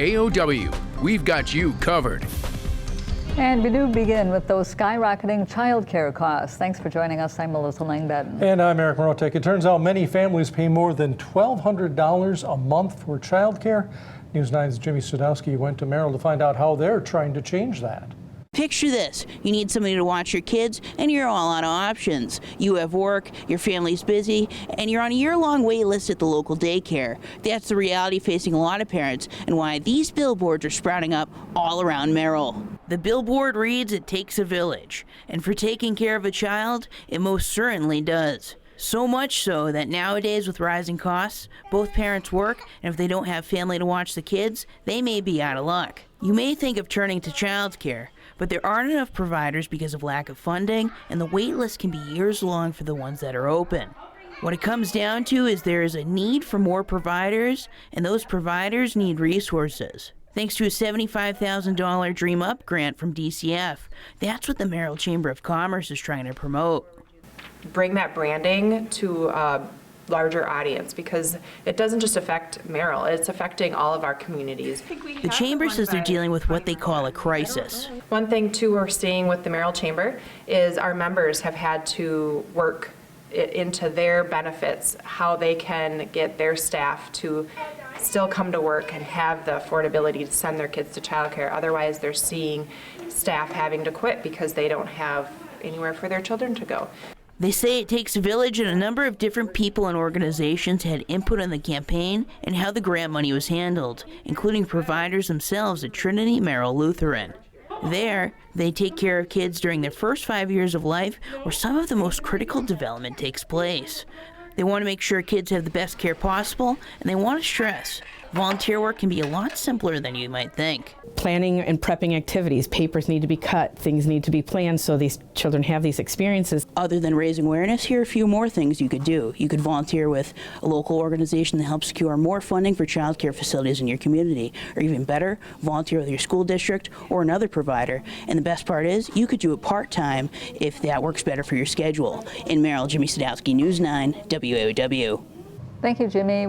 AOW, we've got you covered. And we do begin with those skyrocketing child care costs. Thanks for joining us. I'm Melissa Langbaden. And I'm Eric Morotek. It turns out many families pay more than $1,200 a month for child care. News 9's Jimmy Sadowski went to Merrill to find out how they're trying to change that. Picture this. You need somebody to watch your kids, and you're all out of options. You have work, your family's busy, and you're on a year-long wait list at the local daycare. That's the reality facing a lot of parents, and why these billboards are sprouting up all around Merrill. The billboard reads, "It takes a village," and for taking care of a child, it most certainly does. So much so that nowadays with rising costs, both parents work, and if they don't have family to watch the kids, they may be out of luck. You may think of turning to childcare, but there aren't enough providers because of lack of funding, and the wait list can be years long for the ones that are open. What it comes down to is there is a need for more providers, and those providers need resources. Thanks to a $75,000 Dream Up grant from DCF, that's what the Merrill Chamber of Commerce is trying to promote. Bring that branding to a larger audience, because it doesn't just affect Merrill, it's affecting all of our communities. The Chamber says they're dealing with what they call a crisis. One thing too we're seeing with the Merrill Chamber is our members have had to work it into their benefits, how they can get their staff to still come to work and have the affordability to send their kids to childcare. Otherwise, they're seeing staff having to quit because they don't have anywhere for their children to go. They say it takes a village, and a number of different people and organizations had input on the campaign and how the grant money was handled, including providers themselves at Trinity Merrill Lutheran. There, they take care of kids during their first 5 years of life, where some of the most critical development takes place. They want to make sure kids have the best care possible, and they want to stress volunteer work can be a lot simpler than you might think. Planning and prepping activities, papers need to be cut, things need to be planned so these children have these experiences. Other than raising awareness, here are a few more things you could do. You could volunteer with a local organization that helps secure more funding for child care facilities in your community, or even better, volunteer with your school district or another provider. And the best part is, you could do it part-time if that works better for your schedule. In Merrill, Jimmy Sadowski, News 9, WAOW. Thank you, Jimmy.